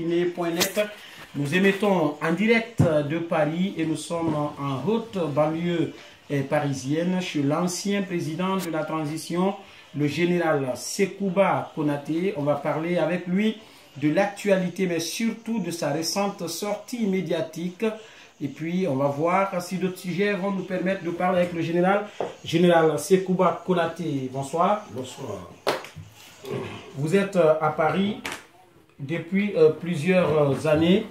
guinée.net. Nous émettons en direct de Paris et nous sommes en haute banlieue parisienne chez l'ancien président de la transition, le général Sekouba Konaté. On va parler avec lui de l'actualité, mais surtout de sa récente sortie médiatique. Et puis, on va voir si d'autres sujets vont nous permettre de parler avec le général. Général Sekouba Konaté, bonsoir. Bonsoir. Vous êtes à Paris depuis plusieurs années.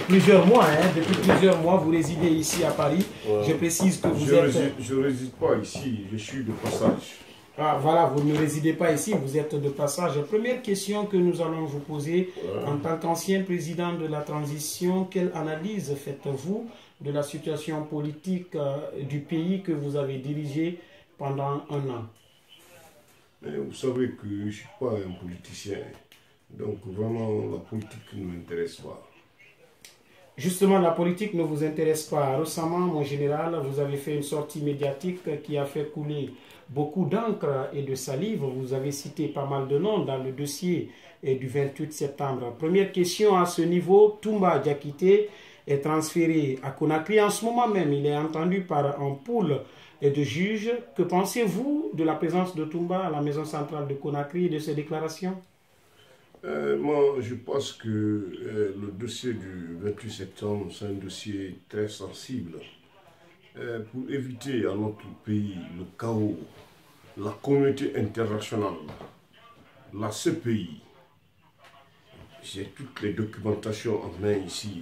Plusieurs mois, hein, depuis plusieurs mois, vous résidez ici à Paris. Ouais. Je précise que vous Je ne réside pas ici, je suis de passage. Ah, voilà, vous ne résidez pas ici, vous êtes de passage. Première question que nous allons vous poser, en tant qu'ancien président de la transition, quelle analyse faites-vous de la situation politique du pays que vous avez dirigé pendant un an? Mais vous savez que je ne suis pas un politicien, donc vraiment la politique ne m'intéresse pas. Justement, la politique ne vous intéresse pas. Récemment, mon général, vous avez fait une sortie médiatique qui a fait couler beaucoup d'encre et de salive. Vous avez cité pas mal de noms dans le dossier du 28 septembre. Première question à ce niveau, Toumba Diakité est transféré à Conakry. En ce moment même, il est entendu par un pool de juges. Que pensez-vous de la présence de Toumba à la maison centrale de Conakry et de ses déclarations? Moi, je pense que le dossier du 28 septembre, c'est un dossier très sensible. Pour éviter à notre pays le chaos, la communauté internationale, la CPI, j'ai toutes les documentations en main ici.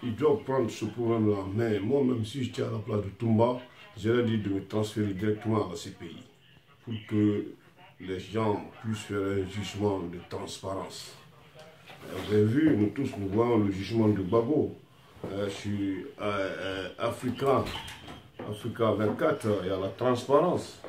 Ils doivent prendre ce problème-là en main. Moi, même si j'étais à la place de Toumba, j'aurais dit de me transférer directement à la CPI pour que les gens puissent faire un jugement de transparence. Vous avez vu, nous tous, nous voyons le jugement de Gbagbo. Sur Africa 24, il y a la transparence.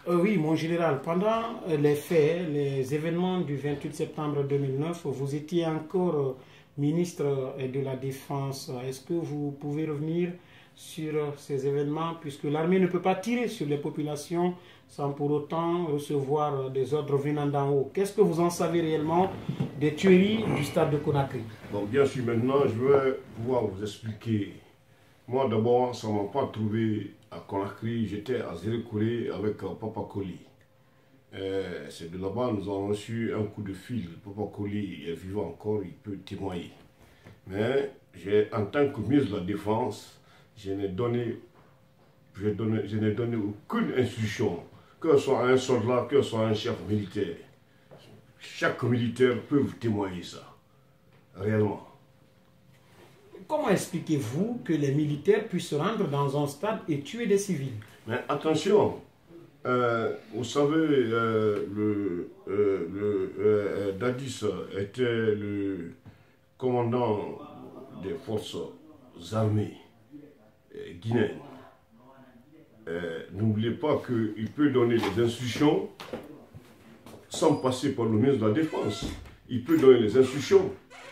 Oui, mon général, pendant les faits, les événements du 28 septembre 2009, vous étiez encore ministre de la Défense. Est-ce que vous pouvez revenir sur ces événements, puisque l'armée ne peut pas tirer sur les populations sans pour autant recevoir des ordres venant d'en haut? Qu'est-ce que vous en savez réellement des tueries du stade de Conakry? Bon, bien sûr, maintenant, je vais pouvoir vous expliquer. Moi, d'abord, ça ne m'a pas trouvé à Conakry. J'étais à Zérékoré avec Papa Koli. C'est de là-bas nous avons reçu un coup de fil. Papa Koli est vivant encore, il peut témoigner. Mais en tant que ministre de la Défense, je n'ai donné aucune instruction, que ce soit un soldat, que ce soit un chef militaire. Chaque militaire peut vous témoigner ça, réellement. Comment expliquez-vous que les militaires puissent se rendre dans un stade et tuer des civils? Mais attention, vous savez, Dadis était le commandant des forces armées guinéennes. N'oubliez pas qu'il peut donner des instructions sans passer par le ministre de la Défense. Il peut donner des instructions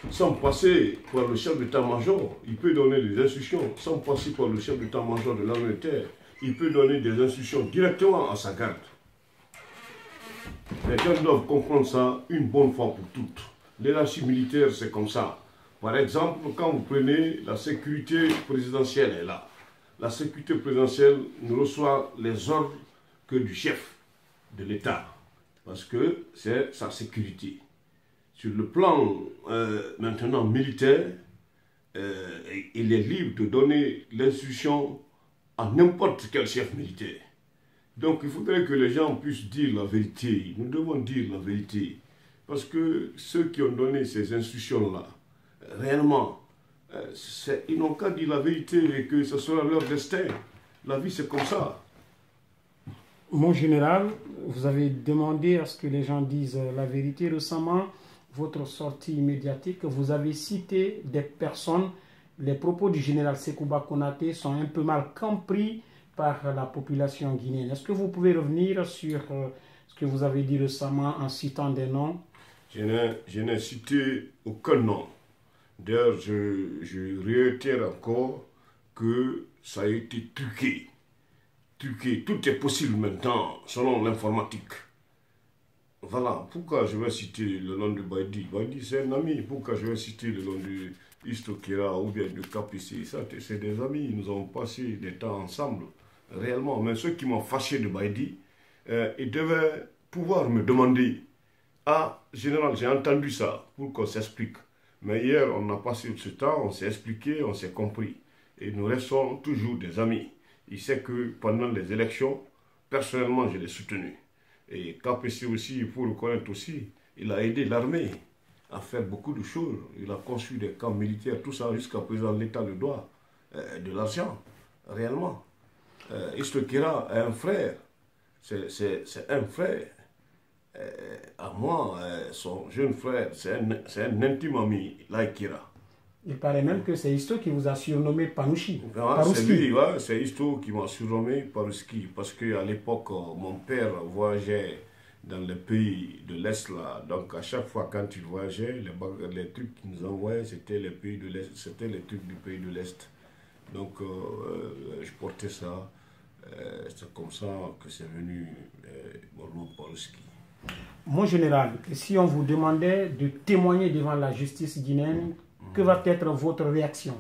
sans passer par le chef d'état-major. Il peut donner des instructions sans passer par le chef d'état-major de l'armée de terre. Il peut donner des instructions directement à sa garde. Les gens doivent comprendre ça une bonne fois pour toutes. L'hierarchie militaire, c'est comme ça. Par exemple, quand vous prenez la sécurité présidentielle est là. La sécurité présidentielle ne reçoit les ordres que du chef de l'État, parce que c'est sa sécurité. Sur le plan maintenant militaire, il est libre de donner l'instruction à n'importe quel chef militaire. Donc il faudrait que les gens puissent dire la vérité. Nous devons dire la vérité. Parce que ceux qui ont donné ces instructions-là, réellement, ils n'ont qu'à dire la vérité et que ce sera leur destin. La vie, c'est comme ça. Mon général, vous avez demandé à ce que les gens disent la vérité. Récemment, votre sortie médiatique, vous avez cité des personnes. Les propos du général Sekouba Konaté sont un peu mal compris par la population guinéenne. Est-ce que vous pouvez revenir sur ce que vous avez dit récemment en citant des noms? Je n'ai cité aucun nom. D'ailleurs, je réitère encore que ça a été truqué. Truqué. Tout est possible maintenant selon l'informatique. Voilà, pourquoi je vais citer le nom de Baïdi? Baïdi, c'est un ami. Pourquoi je vais citer le nom de Istokera ou bien de Kapissi? Ça, c'est des amis. Nous avons passé des temps ensemble, réellement. Mais ceux qui m'ont fâché de Baïdi, ils devaient pouvoir me demander: ah, général, j'ai entendu ça, pour qu'on s'explique. Mais hier, on a passé ce temps, on s'est expliqué, on s'est compris. Et nous restons toujours des amis. Il sait que pendant les élections, personnellement, je l'ai soutenu. Et KPC aussi, il faut le reconnaître aussi, il a aidé l'armée à faire beaucoup de choses. Il a construit des camps militaires, tout ça, jusqu'à présent, l'État le doit de l'argent, réellement. Istokera est un frère, c'est un frère. À moi, son jeune frère, c'est un intime ami, Laikira. Il paraît même que c'est Isto qui vous a surnommé Panouchi. C'est lui, ouais, c'est Isto qui m'a surnommé Parouski. Parce qu'à l'époque, mon père voyageait dans les pays de l'Est, là. Donc à chaque fois quand il voyageait, les trucs qu'il nous envoyait, c'était les pays de l'Est, c'était les trucs du pays de l'Est. Donc je portais ça. C'est comme ça que c'est venu mon nom Parouski. Mon général, si on vous demandait de témoigner devant la justice guinéenne, que va être votre réaction?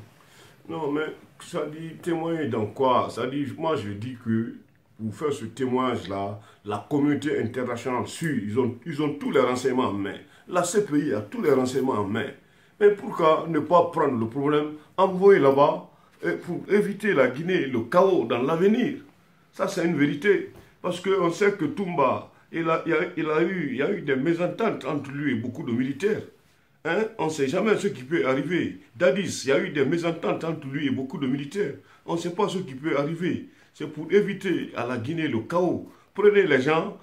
Non, mais ça dit témoigner dans quoi? Ça dit, moi je dis que pour faire ce témoignage-là, la communauté internationale suit, ils ont tous les renseignements en main. La CPI a tous les renseignements en main. Mais pourquoi ne pas prendre le problème, envoyer là-bas pour éviter la Guinée, le chaos dans l'avenir? Ça, c'est une vérité. Parce qu'on sait que Toumba, il y a eu des mésententes entre lui et beaucoup de militaires. Hein? On ne sait jamais ce qui peut arriver. Dadis, il y a eu des mésententes entre lui et beaucoup de militaires. On ne sait pas ce qui peut arriver. C'est pour éviter à la Guinée le chaos. Prenez les gens,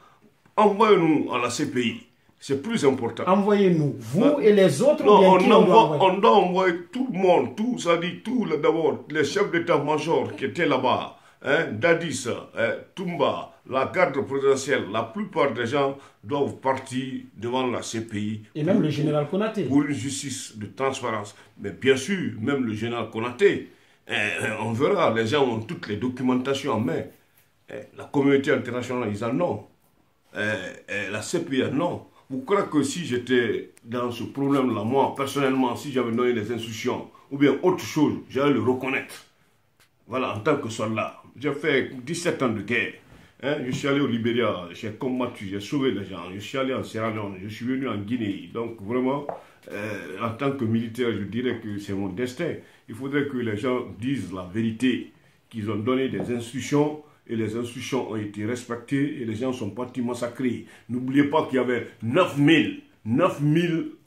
envoyez-nous à la CPI. C'est plus important. Envoyez-nous, vous et les autres. Non, on doit envoyer tout le monde, tout, ça dit tout d'abord, les chefs d'état-major qui étaient là-bas. Hein, Dadis, Toumba, la garde présidentielle, la plupart des gens doivent partir devant la CPI. Et même le général Konaté. Pour une justice de transparence. Mais bien sûr, même le général Konaté, on verra, les gens ont toutes les documentations en main. La communauté internationale, ils en ont. La CPI en ont. Vous croyez que si j'étais dans ce problème-là, moi, personnellement, si j'avais donné des instructions, ou bien autre chose, j'allais le reconnaître. Voilà, en tant que soldat. J'ai fait 17 ans de guerre. Hein, je suis allé au Libéria, j'ai combattu, j'ai sauvé les gens. Je suis allé en Sierra Leone, je suis venu en Guinée. Donc vraiment, en tant que militaire, je dirais que c'est mon destin. Il faudrait que les gens disent la vérité, qu'ils ont donné des instructions et les instructions ont été respectées et les gens sont partis massacrés. N'oubliez pas qu'il y avait 9000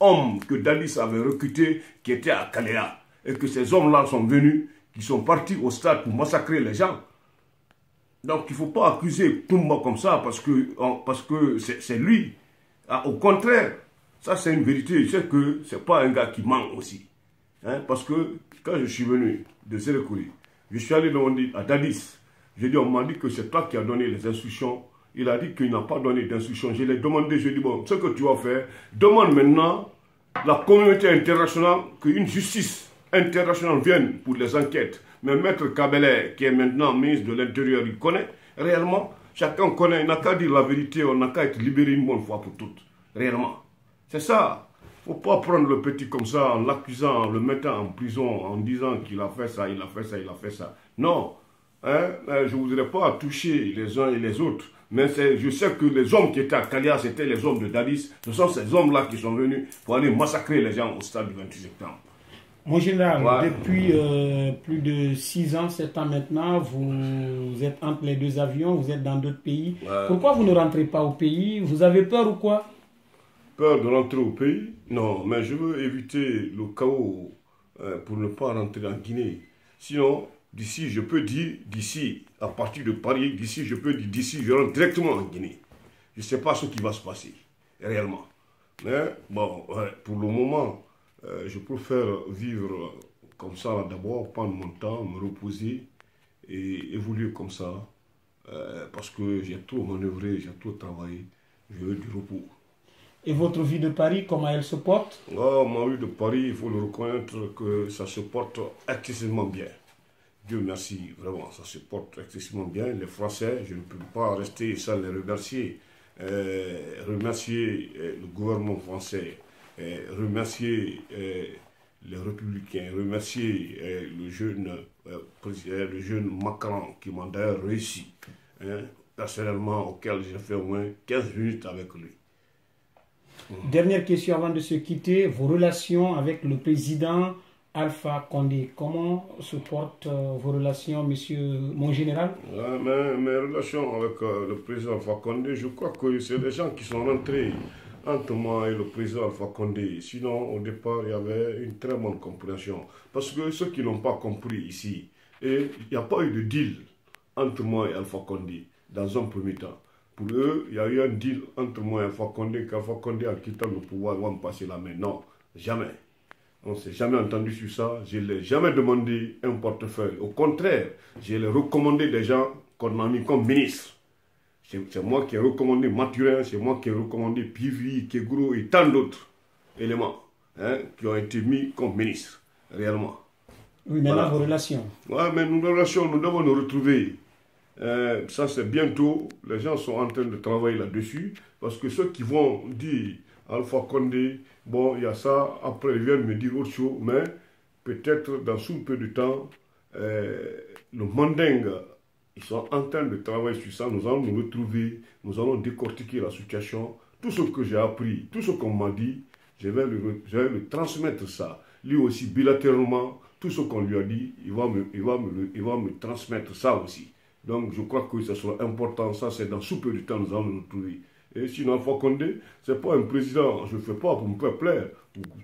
hommes que Dadis avait recrutés qui étaient à Kalea. Et que ces hommes-là sont venus, qui sont partis au stade pour massacrer les gens. Donc il ne faut pas accuser Toumba comme ça parce que c'est lui. Ah, au contraire, ça c'est une vérité. Je sais que ce n'est pas un gars qui ment aussi. Hein, parce que quand je suis venu de Sérékouri, je suis allé à Dadis. J'ai dit, on m'a dit que c'est toi qui as donné les instructions. Il a dit qu'il n'a pas donné d'instructions. Je l'ai demandé, je lui ai dit, bon, ce que tu vas faire, demande maintenant la communauté internationale qu'une justice internationale vienne pour les enquêtes. Mais Maître Kabele, qui est maintenant ministre de l'Intérieur, il connaît réellement. Chacun connaît, il n'a qu'à dire la vérité, on n'a qu'à être libéré une bonne fois pour toutes. Réellement. C'est ça. Il ne faut pas prendre le petit comme ça, en l'accusant, en le mettant en prison, en disant qu'il a fait ça, il a fait ça, il a fait ça. Non. Hein? Je ne voudrais pas toucher les uns et les autres. Mais je sais que les hommes qui étaient à Kalia, c'était les hommes de Dadis. Ce sont ces hommes-là qui sont venus pour aller massacrer les gens au stade du 28 septembre. Mon général, ouais. Depuis plus de 6 ans, 7 ans maintenant, vous êtes entre les deux avions, vous êtes dans d'autres pays. Ouais. Pourquoi vous ne rentrez pas au pays? Vous avez peur ou quoi? Peur de rentrer au pays? Non, mais je veux éviter le chaos pour ne pas rentrer en Guinée. Sinon, d'ici, je peux dire, d'ici, à partir de Paris, d'ici, je peux dire, d'ici, je rentre directement en Guinée. Je ne sais pas ce qui va se passer, réellement. Mais, bon, ouais, pour le moment, je préfère vivre comme ça d'abord, prendre mon temps, me reposer et évoluer comme ça. Parce que j'ai trop manœuvré, j'ai trop travaillé, je veux du repos. Et votre vie de Paris, comment elle se porte? Oh, ma vie de Paris, il faut le reconnaître que ça se porte excessivement bien. Dieu merci, vraiment, ça se porte excessivement bien. Les Français, je ne peux pas rester sans les remercier. remercier le gouvernement français, remercier les républicains, remercier le jeune Macron qui m'a d'ailleurs réussi, hein, personnellement, auquel j'ai fait au moins 15 minutes avec lui. Dernière question avant de se quitter, vos relations avec le président Alpha Condé, comment se portent vos relations, monsieur mon général? Mes relations avec le président Alpha Condé, je crois que c'est des gens qui sont rentrés entre moi et le président Alpha Condé. Sinon, au départ, il y avait une très bonne compréhension. Parce que ceux qui n'ont pas compris ici, il n'y a pas eu de deal entre moi et Alpha Condé dans un premier temps. Pour eux, il y a eu un deal entre moi et Alpha Condé, qu'Alpha Condé, en quittant le pouvoir, va me passer la main. Non, jamais. On ne s'est jamais entendu sur ça. Je ne l'ai jamais demandé un portefeuille. Au contraire, je l'ai recommandé des gens qu'on a mis comme ministre. C'est moi qui ai recommandé Mathurin, c'est moi qui ai recommandé Pivi, Kegro et tant d'autres éléments, hein, qui ont été mis comme ministre, réellement. Oui, maintenant voilà. Vos relations. Oui, mais nos relations, nous devons nous retrouver. Ça, c'est bientôt. Les gens sont en train de travailler là-dessus. Parce que ceux qui vont dire Alpha Condé, bon, il y a ça, après ils viennent me dire autre chose, mais peut-être dans sous peu de temps, le mandingue, ils sont en train de travailler sur ça, nous allons nous retrouver, nous allons décortiquer la situation. Tout ce que j'ai appris, tout ce qu'on m'a dit, je vais lui transmettre ça. Lui aussi, bilatéralement, tout ce qu'on lui a dit, il va me transmettre ça aussi. Donc je crois que ce sera important, ça c'est dans sous peu de temps, nous allons nous retrouver. Et sinon, Alpha Condé, ce n'est pas un président, je ne fais pas pour me faire plaire.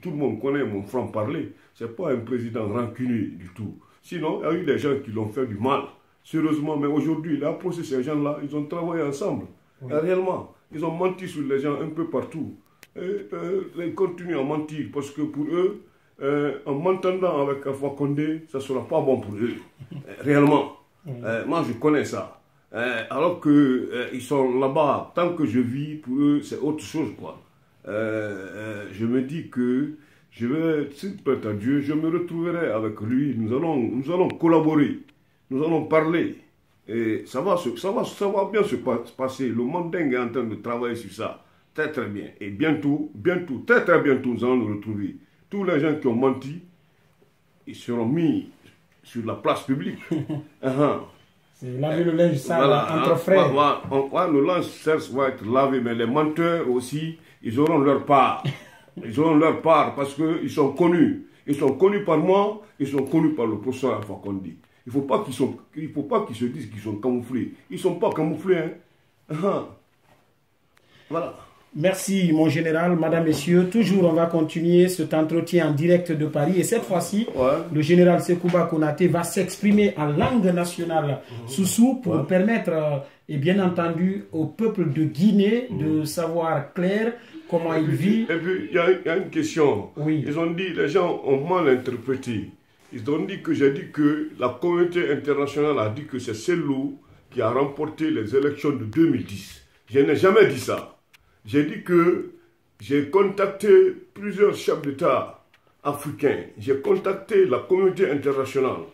Tout le monde connaît mon franc-parler. Ce n'est pas un président rancunier du tout. Sinon, il y a eu des gens qui l'ont fait du mal. Sérieusement, mais aujourd'hui, il a approché ces gens-là, ils ont travaillé ensemble. Oui. Réellement, ils ont menti sur les gens un peu partout. Et ils continuent à mentir parce que pour eux, en m'entendant avec Alpha Condé, ça ne sera pas bon pour eux. Réellement. Oui. Moi, je connais ça. Alors qu'ils sont là-bas, tant que je vis, pour eux, c'est autre chose, quoi. Je me dis que je vais, s'il plaît à Dieu, je me retrouverai avec lui. Nous allons collaborer. Nous allons parler. Et ça va bien se passer. Le mandingue est en train de travailler sur ça. Très, très bien. Et bientôt, très, très bientôt, nous allons nous retrouver. Tous les gens qui ont menti, ils seront mis sur la place publique. C'est laver le linge sale entre frères. Le linge sale va être lavé, mais les menteurs aussi, ils auront leur part. Ils auront leur part parce qu'ils sont connus. Ils sont connus par moi, ils sont connus par le professeur Alpha Condé. Il ne faut pas qu'ils se disent qu'ils sont camouflés. Ils ne sont pas camouflés. Hein. Voilà. Merci, mon général, madame, messieurs. Toujours, on va continuer cet entretien en direct de Paris. Et cette fois-ci, le général Sekouba Konaté va s'exprimer en langue nationale Soussou pour permettre, et bien entendu, au peuple de Guinée de savoir clair comment il vit. Et puis, il y a une question. Oui. Ils ont dit, les gens ont mal interprété. Ils ont dit que j'ai dit que la communauté internationale a dit que c'est Cellou qui a remporté les élections de 2010. Je n'ai jamais dit ça. J'ai dit que j'ai contacté plusieurs chefs d'État africains. J'ai contacté la communauté internationale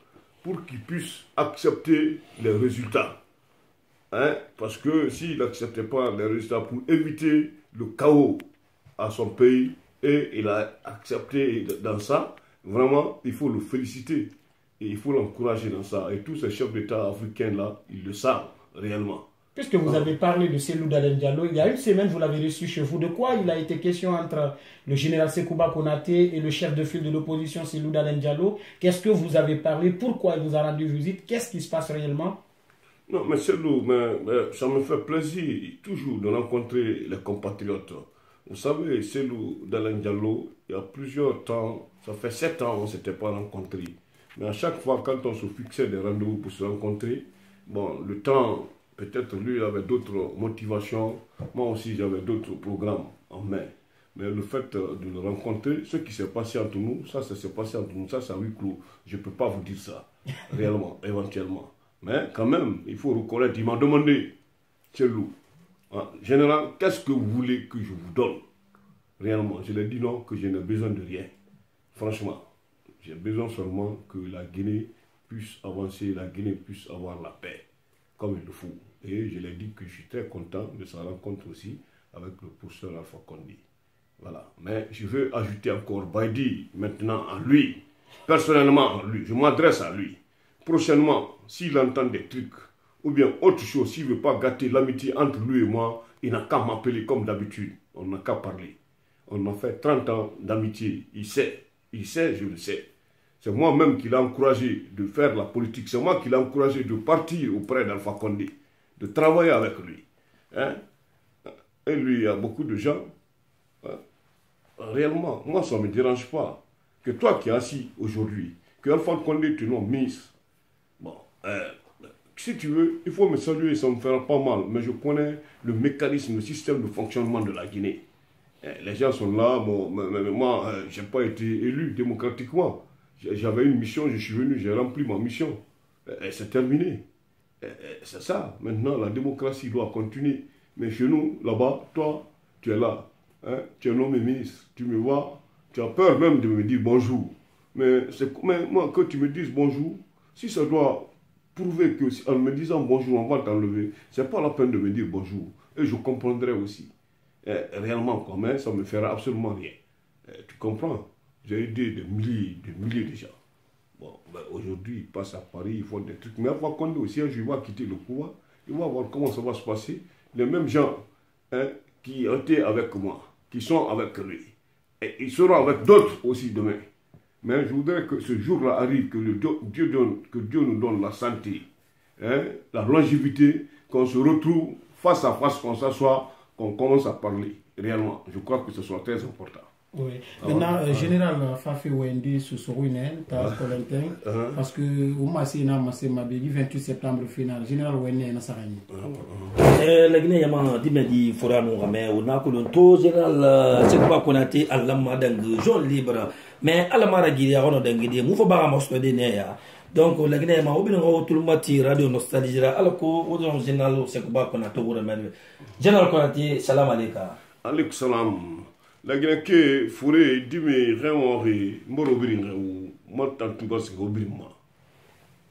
pour qu'ils puissent accepter les résultats. Hein? Parce que s'ils n'acceptaient pas les résultats pour éviter le chaos à son pays, et il a accepté dans ça, vraiment, il faut le féliciter. Et il faut l'encourager dans ça. Et tous ces chefs d'État africains-là, ils le savent réellement. Puisque vous avez parlé de Cellou Dalein Diallo, il y a une semaine, vous l'avez reçu chez vous. De quoi il a été question entre le général Sekouba Konaté et le chef de file de l'opposition, Cellou Dalein Diallo? Qu'est-ce que vous avez parlé? Pourquoi il vous a rendu visite? Qu'est-ce qui se passe réellement? Non, mais Cellou, ça me fait plaisir toujours de rencontrer les compatriotes. Vous savez, Cellou Dalein Diallo, il y a plusieurs temps, ça fait 7 ans qu'on ne s'était pas rencontrés. Mais à chaque fois, quand on se fixait des rendez-vous pour se rencontrer, bon, le temps... Peut-être lui, il avait d'autres motivations. Moi aussi, j'avais d'autres programmes en main. Mais le fait de le rencontrer, ce qui s'est passé entre nous, ça s'est passé entre nous, ça, c'est à huis clos. Je ne peux pas vous dire ça, réellement, éventuellement. Mais quand même, il faut reconnaître, il m'a demandé, Cellou, général, qu'est-ce que vous voulez que je vous donne? Réellement, je lui ai dit non, que je n'ai besoin de rien. Franchement, j'ai besoin seulement que la Guinée puisse avancer, la Guinée puisse avoir la paix. comme il le faut. Et je l'ai dit que je suis très content de sa rencontre aussi avec le professeur Alpha Condé. Voilà. Mais je veux ajouter encore Baïdi maintenant à lui, personnellement à lui. Je m'adresse à lui. Prochainement, s'il entend des trucs ou bien autre chose, s'il ne veut pas gâter l'amitié entre lui et moi, il n'a qu'à m'appeler comme d'habitude. On n'a qu'à parler. On a fait 30 ans d'amitié. Il sait, je le sais. C'est moi-même qui l'ai encouragé de faire la politique. C'est moi qui l'ai encouragé de partir auprès d'Alpha Condé, de travailler avec lui. Hein? Et lui, il y a beaucoup de gens. Hein? Réellement, moi, ça ne me dérange pas. Que toi qui es assis aujourd'hui, que Alpha Condé te nomme ministre. Bon, si tu veux, il faut me saluer, ça me fera pas mal. Mais je connais le mécanisme, le système de fonctionnement de la Guinée. Les gens sont là, bon, mais moi, je n'ai pas été élu démocratiquement. J'avais une mission, je suis venu, j'ai rempli ma mission. C'est terminé. C'est ça. Maintenant, la démocratie doit continuer. Mais chez nous, là-bas, toi, tu es là. Hein? Tu es nommé ministre. Tu me vois, tu as peur même de me dire bonjour. Mais moi, que tu me dises bonjour, si ça doit prouver que en me disant bonjour, on va t'enlever, ce n'est pas la peine de me dire bonjour. Et je comprendrai aussi. Réellement, quand même, ça ne me fera absolument rien. Tu comprends? J'ai aidé des milliers de gens. Bon, ben aujourd'hui, ils passent à Paris, ils font des trucs. Mais avant qu'on aussi, je vais quitter le pouvoir, il va voir comment ça va se passer. Les mêmes gens qui étaient avec moi, qui sont avec lui, et ils seront avec d'autres aussi demain. Mais je voudrais que ce jour-là arrive, que Dieu nous donne la santé, la longévité, qu'on se retrouve face à face, qu'on s'assoit, qu'on commence à parler réellement. Je crois que ce soit très important. Oui. Maintenant, général Fafi Wendy Soussorouinen, parce que au Massina, Massémabéli, 28 septembre final, général Wendy Nassarani. La Guinée, Yama, Dimedi, Forano, mais on a connu général, c'est quoi qu'on a été à la madame jaune libre, mais à la Maragui, on a dengue, Moufaba Mosco de Néa. Donc, la Guinée, ma obéi tout le matin, radio nostalgie, alors qu'au général, c'est quoi qu'on a tout le monde. Général Konati, salam alaikum. Alaikum salam. La Guinée qui fourré dimi réonri morobirin ou mortantugas gobirma.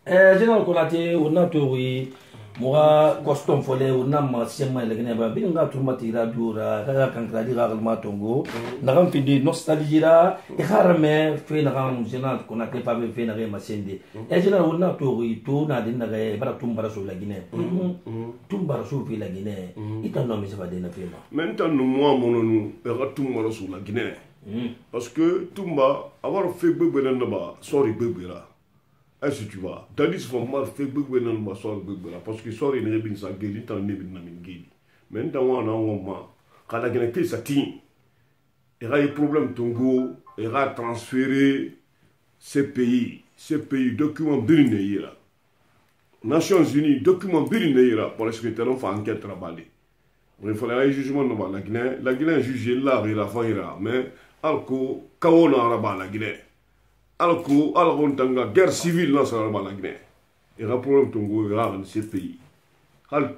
Général Konati, on a tout oui. Moi, costume follet, on a ma sema la Guinée, bien nga tourmati radio, kaga kankradi ragalma tongo. Nagam fidi nostalgie la, et harame fait nagam général Konati pas fait nagam masende. Et général on a tout oui, tout na din nagam bara tumbara sur la Guinée. Tumbara sur la Guinée. Il t'en nomme ça va des nafema. Maintenant moi mon nom, era tumbara sur la Guinée. Parce que Tumba avoir fait bébé dans là-bas, sorry bébé là. Est-ce que tu vois? Tandis qu'on m'a fait bébé dans le soir bébé là, parce que soir il n'est pas ça guéri, tant n'est pas guéri. Maintenant on a un moment, quand la Guinée qui s'attend, il y a des problèmes Tongo, il y a transféré ces pays documents birine là. Nations Unies documents birine là pour les secrétaires on fait enquête travailler. Il fallait un jugement dans la Guinée. La Guinée a jugé là et la fin mais alco kaona araba la Guinée. Alco alcontanga guerre civile là sur la Guinée. Il y a un problème Tongo dans ces pays. Hal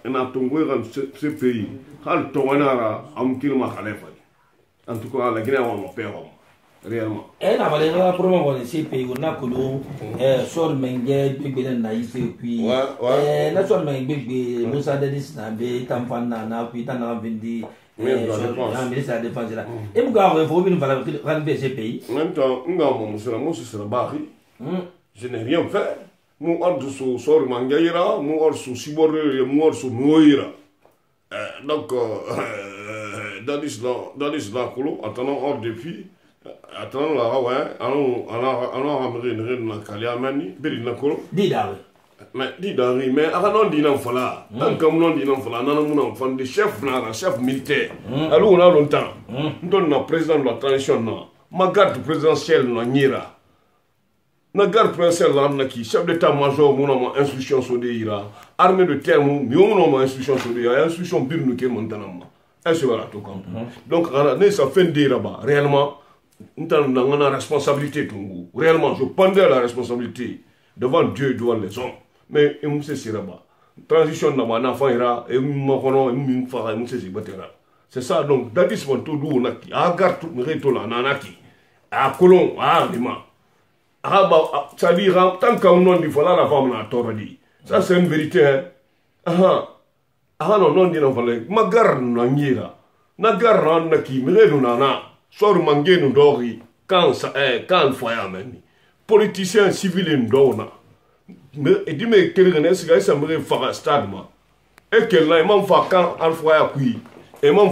na Tongo dans ces pays. Hal Tonganara am kilma khalefa. En tout cas la Guinée on perd réellement. Et la valeur la problème dans ces pays on a connu sur mengue bébé na ici puis na sur mengue bébé Moussa Dadis na be tamfana na puis tana vendi ministre de la Défense là. Et vous avez faut une valeur dans ces pays. Maintenant, je n'ai rien fait. Mon ordre sort mangaira, mon ordre sibore, mon ordre noira. Donc, dans l'islam, attendant hors de filles, attendant la ouais, allons ramener une caliamani, bénin colo. Mais dis d'arri, mais avant d'inan fala, tant que mon d'inan fala, non mon enfant de chef militaire. Alors on a longtemps. On donne le président de la transition non. Ma garde présidentielle non n'ira. Na garde présidentielle là qui chef d'état-major mon instruction sur des ira. Armée de terre mon instruction sur des instruction birnu que montanama. Est-ce voilà tout comme. Donc ça fait des là-bas réellement. On a la responsabilité tout. Réellement, je prendrai la responsabilité devant Dieu et devant les hommes. Mais il me sait là-bas. Transition là-bas, l'enfant ira, et c'est ça, donc, d'abord, on tout d'où on a qui, à garde tout le reste là, nanaki, à Colomb, à Lima. Ça dit, tant qu'on a dit, voilà la femme, la tordi. Ça, c'est une vérité. Hein. Ah non, non, non, non, ma garde n'a nira. Na garde n'a qui me nana. Sor mangé nous dori. Quand foyer meni. Politicien civil ndona. Et dit mais quel rené c'est ça me faire stade moi. Et que là m'en fa quand al foyer qui. Et m'en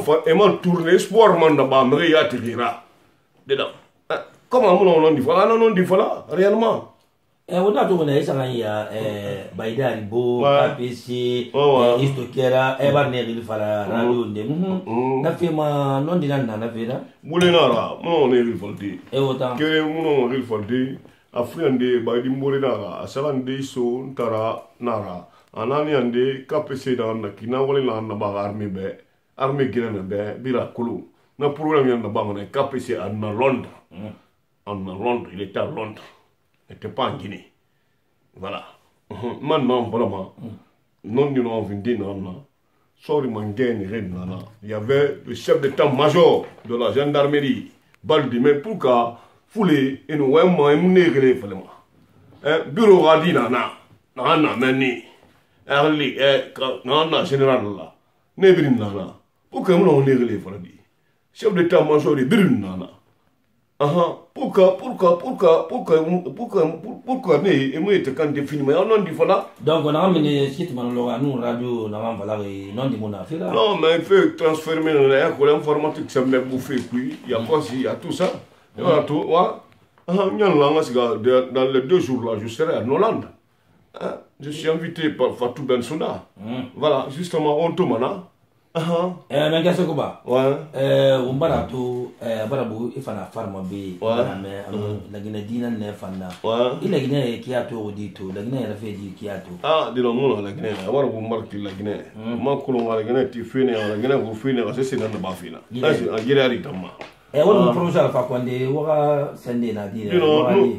tourner espoir man da ba me ya tirira. Dedans. Comment on dit voilà non dit voilà réellement. On a tout les ya Baïda Ribo, KPC, Istokera, Evaneri Fala, Radio Ndem. Na fema non dinana na fera. Moulenara, mon eri foldi. Et autant que mon eri foldi, Afriande Baïdi Moulenara, Salande so Ntara Nara, Anani ande KPC dans Kina wale na ba armée guinéenne be bila kulu. Na problème yanda bangone KPC à Londres. En Londres, il était à Londres. Il n'était pas en Guinée. Voilà. Maintenant, vraiment, non, nous avons vendu, il y avait le chef d'état-major de la gendarmerie, Baldimé, pour qu'il fouler et nous avons un bureau radis, général là, Nebrin Nana, pour que nous avons un chef d'état-major de Brun. Pourquoi mais moi te quand défini mais on dit voilà. Donc on a amené site manologa nous radio na vala non di mona fera. Non mais il faut transformer l'informatique ça me bouffer puis il y a quoi si il y a tout ça. Il y a tout wa. Dans les 2 jours là je serai à Hollande. Je suis invité par Fatou Bensouda. Voilà, justement on tombe là. Mais qu'est-ce que va? On va tout barabu ifana farma be la Guinée dina ne fana. Il a Guinée qui a tout dit tout, la Guinée a fait dire qui a tout. Ah, de la moula la Guinée, avoir vous marquer la Guinée. Ma colon la Guinée tu fais la Guinée vous faites c'est dans le bafina. En Guinée tama. Et on professeur Alpha Condé wara sende na dire.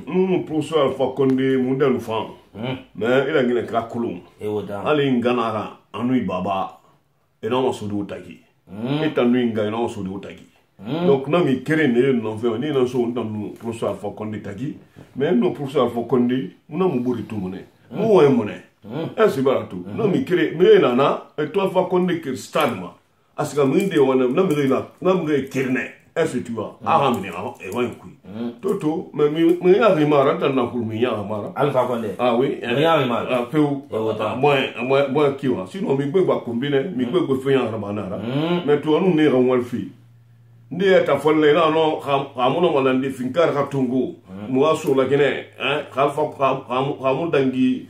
Nous professeur Alpha Condé modèle femme. Mais il a Guinée ka colon. Et autant. Ali nganara anui baba. Et non on se doit tagi. Et en nuit gagne on se doit tagi. Donc non mais kéré ne non fait ni non so dans nous professeur Alpha Condé tagi. Mais nous professeur Alpha Condé nous mo bori tout monnaie. Mo un monnaie. C'est pas tout. Non mais kéré mais nana et toi Alpha Condé que stade moi. Asika minde wana na me là na me kérné. Est-ce que tu vois? Aramine et ouais oui. Toto mais ya rimara dans na kulmi ya mara. Alpha Condé. Ah oui. Ya rimara. Peu moi qui va. Sinon mi gbe ba combiner, mi gbe fe ya ramanara. Mais toi nous ne ran walfi. Ndiye ta folle na no ramuno malande finkar katungo. Moi sur la Guinée, hein, ramu dangi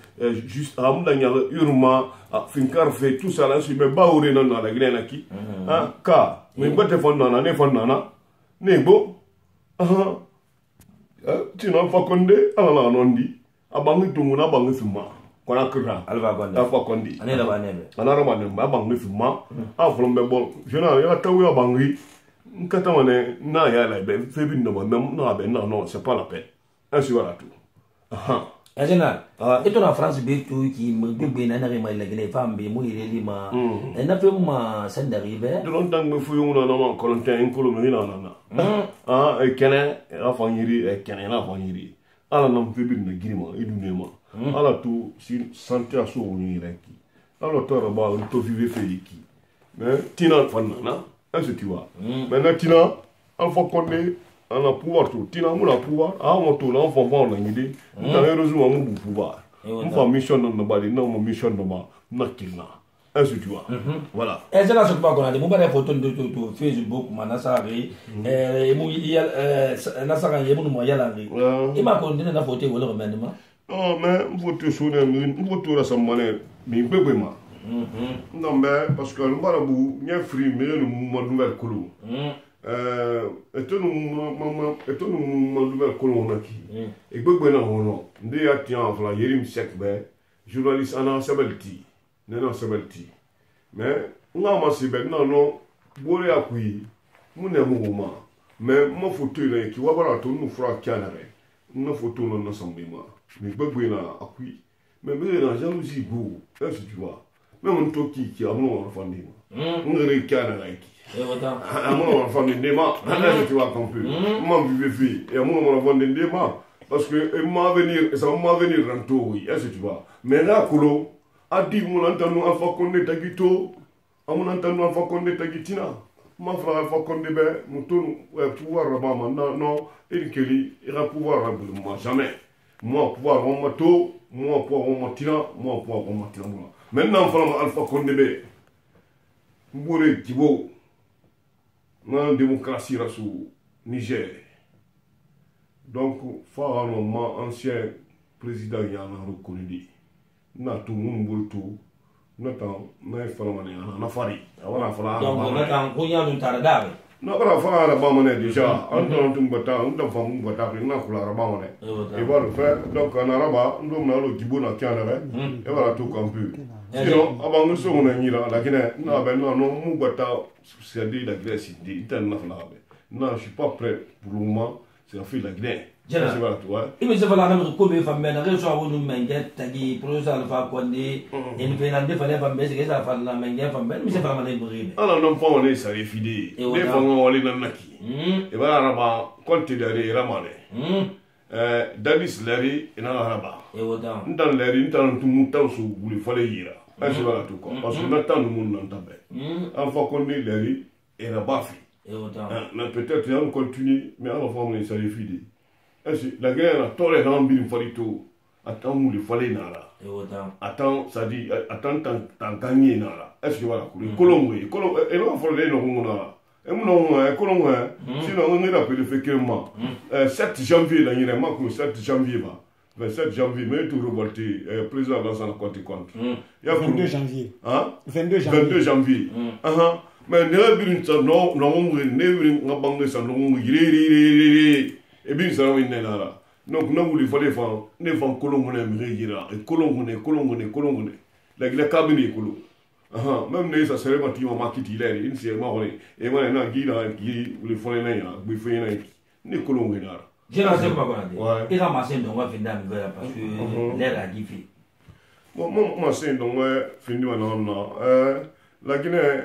juste ramu danya urma finkar fait tout ça là si me baoure na la Guinée na ki. Hein, ka mais bote fondana ne fondana ne bo. Tu n'as pas condé ala nondi abangi tungu na bangi fima. Kona kra Alpha Condé. Alpha Condé. Anela banebe. Anara banebe abangi fima. From be bon. Je na ya tawu abangi. Nkatamane na ya la be febi no même na be non c'est pas la peine. Ainsi voilà tout. En général, et toi en France be tout qui me bébé na rima la Guinée femme be mo ile lima. Et na pe ma sen d'arriver. De longtemps me fou yon na Corentin en Colombie na. Et kene la fanyiri et kene la fanyiri. Ala na febi na girima idunema. Ala tout si santé à so woni reki. Ala to ba to vivre feiki. Mais tina fanana. Est-ce que tu vois? Maintenant, Tina, Alpha Condé, on a pouvoir tout. Tina, on a pouvoir. Ah, on tourne, on va voir l'idée. Heureusement, on a pouvoir. On va mission dans le bas, non, mission dans le bas, Nakina. Est-ce que tu vois? Voilà. Et c'est là ce que on a dit. Mon père photo de Facebook, Manasari, et Nasara, et mon Yalari. Il m'a condamné à voter ou le remèdement. Non, mais voter sur une voiture à sa manière, mais bébé. Non, mais parce que le barabou, il y a free, mais le mouvement nouvelle colon. Et tout le mouvement nouvelle colon, on a qui. Et bébé, non, il y a tiens, voilà, Yerim Sekbe, journaliste Anna Sabelti, Nana Sabelti. Mais, on a massé, non, Bolé à qui, mon amour, mais mon photo, qui va voir tout, nous fera canaré. Nos photos, non, ensemble, mais bébé, à qui. Mais, la jalousie, beau, est-ce que tu vois? Même un toki qui a mon enfant de moi. On dirait qu'il y a un like. À mon enfant de moi, tu vois qu'on peut. Moi, je vais faire. Et à mon enfant de moi, Parce que ça va venir rentrer, oui, est-ce que tu vois. Mais là, Kolo, a dit, mon entendons Alpha Condé Tagito, à mon entendons Alpha Condé Tagitina. Ma frère Alpha Condé, mon tour, pouvoir rabat, non, il va pouvoir rabat, moi, jamais. Moi, pouvoir ramato, moi, pouvoir ramatina, moi, pouvoir ramatina. Maintenant, frère Alpha Condé, Mbouré Kibo, dans la démocratie rassou, Niger. Donc, Pharaon, ancien président, il y a un reconnu. Na tout le monde tout, n'attend, n'a pas la fari. Donc, on attend qu'on y a un tardar. Non, pas la fara la bamane déjà. On donne tout bata, on donne pas mon bata, on a pour la bamane. Et voilà le faire. Donc, en arabe, on donne le kibo na kianare. Et voilà tout comme peu. Sinon, avant nous sommes en Iran, la Guinée, non, mon bata, c'est dit la Grèce, il t'en a fait. Non, je suis pas prêt pour le moment. C'est la fille de la Guinée. Il me semble que nous sommes en train de faire un manguet, qui produit Alpha Condé, et nous faisons des femmes, mais c'est ça, la manguet, mais c'est pas mal brûlé. Alors, non, pas on est ça, les filles. Les femmes ont allé dans le Naki. Et voilà, quand tu es allé, Ramane. Davis Larry et Naraba. Et autant. Dans Larry, dans tout le monde, où il fallait y aller. Parce que maintenant, le monde n'entend pas. Alpha Condé, Larry et Rabafi. Et autant. Peut-être qu'on continue, mais alors, on est ça, les filles. La guerre a toléré un bien farito. Attends, il fallait nara. Attends, ça dit, attends, t'as gagné nara. Est-ce que voilà, Colombo, et là, il faut aller dans nara. Et mon Colombo, sinon on est appelé effectivement. 7 janvier, là, il y a un 7 janvier, 27 janvier, mais tout revolté, président dans un compte. 22 janvier. Hein? 22 janvier. 22 janvier. Mais non, et bien ça va y là. Donc nous il fallait faire ne faire colombo et colombo la cabinet colo. Même ne ça serait pas ma marqué là il s'est marré et moi na qui le fallait là bu fait là ne colombo là. Je ne sais pas quoi. Et la machine donc va finir parce que l'air a diffé. Bon machine donc fini maintenant la Guinée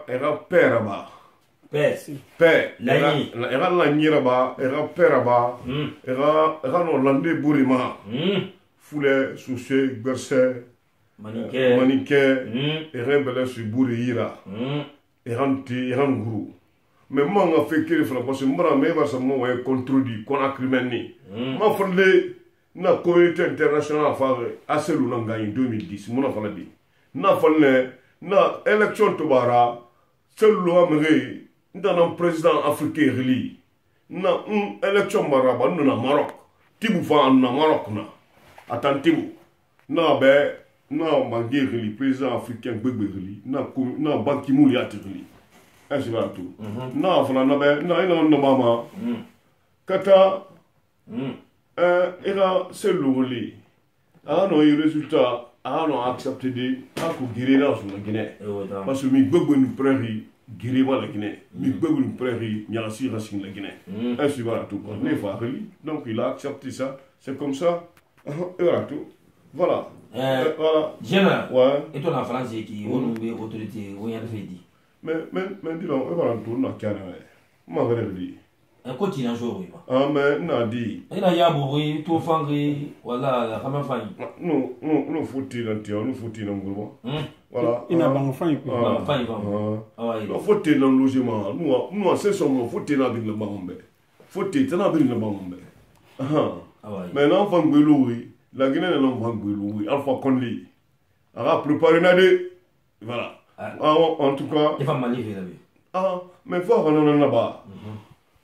era père là. Père, era la nyiraba, era peraba, era no lande burima, foule, souché, berse, manique, era belle sur burira, eran guru. Mais moi, on a fait qu'il faut parce que moi, je me contredit, qu'on a criminalisé. Ma fondé, la communauté internationale a fait assez longtemps en 2010, mon a fait. Na fondé, na élection tobara, seul l'homme dans un président africain relié, na élection maraba na Maroc, tibu fa na Maroc na, attends tibu, na banquier relié, président africain bébé relié, na banquier mouliat relié, ainsi va tout. Na fana na ina mama, kata, era c'est relié, ah non il résultat, ah non accepté de, ah qu'on guérit là sur la Guinée, parce que mi bébé nous prairie. Guéréba la Guinée, mi bébé une prairie, il y a aussi racine la Guinée. Ainsi voilà tout. Donc il a accepté ça, c'est comme ça. Et voilà tout. Voilà. Voilà. Général. Ouais. Et toi en France qui ont autorité, où y a fait dit. Mais dis donc, voilà tout, on a qu'à ma vraie vie. Un continent jour. Ah mais n'a dit. Il y a bourri, tout fangri, voilà, la femme faille. Nous faut-il un tir, nous faut-il un gros. Voilà. Il n'a pas enfant. Non, faut-il un logement. Nous, c'est son faut-il avec le bambé. Faut-il avec le bambé. Mais l'enfant Beloui, la Guinée est l'enfant Beloui, Alpha Condé. Elle a préparé Nadé. Voilà. En tout cas. Il va m'allier là-bas. Mais il faut avoir là-bas.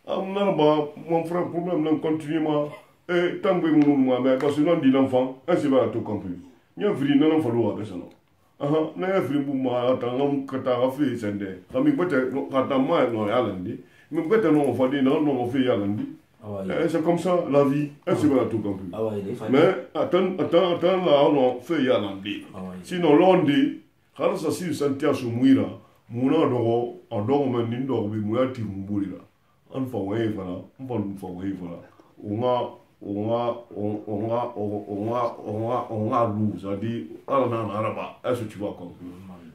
Mon frère, problème, non, continuellement. Et tant que nous, parce que nous dit l'enfant, ainsi va tout compris. Il y a un vrai non, il faut l'ouvrir ça. Il y a un vrai bouma, attends, quand tu as fait ça, mais peut-être, quand moi, non, Yalandi, mais peut-être, non, on va dire, non, on fait Yalandi. C'est comme ça, la vie, ainsi va tout compris. Mais attends, là, on fait Yalandi. Sinon, l'on dit, quand ça s'est senti à ce mouira, mon adoro, en dormant, il dort, mais moi, tu m'oublies. On va voir voilà, on a loup, c'est-à-dire, on a un arabe, est-ce que tu vois comme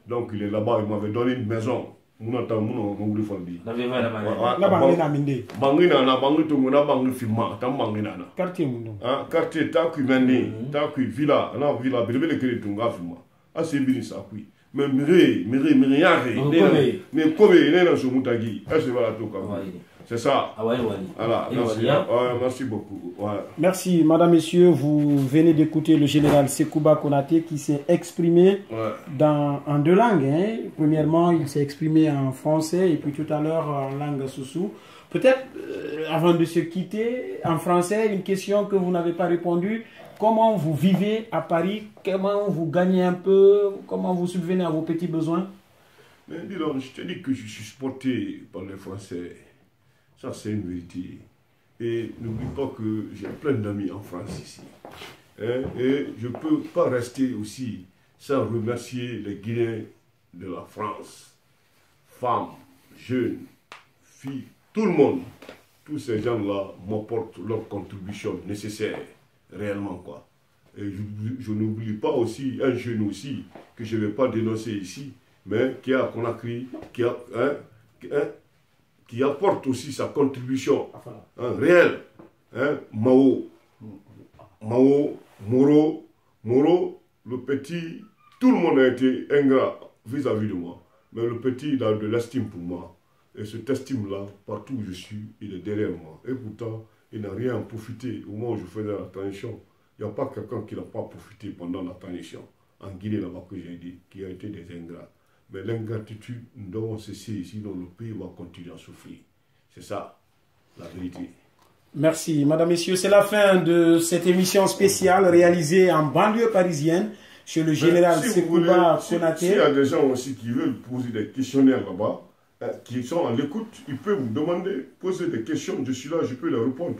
donc il est là-bas, il m'avait donné une maison, Munata muno nguli falbi. Na viva na mane. Na bangi na minde. Bangina na bangi to ngona bangi fima tam bangina na. Quartier mundo. Ah quartier ta ku mende, ta ku villa, na villa belebele kele tunga fima. Ah c'est bien ça oui. Mais mire yare. Mais comme il na so mutagi. Ah c'est voilà tout comme. C'est ça. Ah ouais. Voilà, merci. Merci beaucoup. Ouais. Merci, madame, messieurs. Vous venez d'écouter le général Sekouba Konaté qui s'est exprimé en deux langues. Hein. Premièrement, il s'est exprimé en français et puis tout à l'heure en langue soussou. Peut-être, avant de se quitter, en français, une question que vous n'avez pas répondu. Comment vous vivez à Paris? Comment vous gagnez un peu? Comment vous subvenez à vos petits besoins? Mais dis donc, je te dis que je suis supporté par les Français. Ça, c'est une vérité. Et n'oublie pas que j'ai plein d'amis en France ici. Hein? Et je ne peux pas rester aussi sans remercier les Guinéens de la France. Femmes, jeunes, filles, tout le monde. Tous ces gens-là m'apportent leur contribution nécessaire, réellement quoi. Et je n'oublie pas aussi un jeune aussi, que je ne vais pas dénoncer ici, mais qui a Conakry, qui apporte aussi sa contribution réelle. Hein, Mao, Moro, le petit, tout le monde a été ingrat vis-à-vis de moi. Mais le petit, il a de l'estime pour moi. Et cette estime-là, partout où je suis, il est derrière moi. Et pourtant, il n'a rien à profiter. Au moment où je faisais la transition, il n'y a pas quelqu'un qui n'a pas profité pendant la transition. En Guinée, là-bas, que j'ai dit, qui a été des ingrats. Mais l'ingratitude, nous devons cesser, sinon le pays va continuer à souffrir. C'est ça, la vérité. Merci, madame, messieurs. C'est la fin de cette émission spéciale réalisée en banlieue parisienne chez le général Sekouba Konaté. S'il y a des gens aussi qui veulent poser des questionnaires là-bas, qui sont à l'écoute, ils peuvent me demander, poser des questions. Je suis là, je peux leur répondre.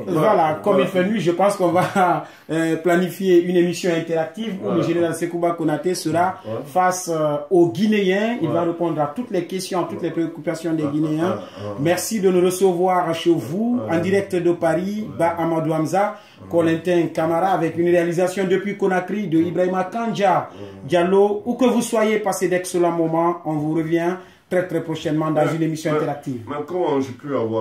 Voilà, comme il fait nuit, je pense qu'on va planifier une émission interactive où le général Sekouba Konaté sera face aux Guinéens. Il va répondre à toutes les questions, à toutes les préoccupations des Guinéens. Merci de nous recevoir chez vous, en direct de Paris, Ba Amadou Hamza, Colentin Camara, avec une réalisation depuis Conakry de Ibrahima Kandja Diallo. Où que vous soyez, passez d'excellents moments. On vous revient très prochainement dans une émission interactive. Mais comment je peux avoir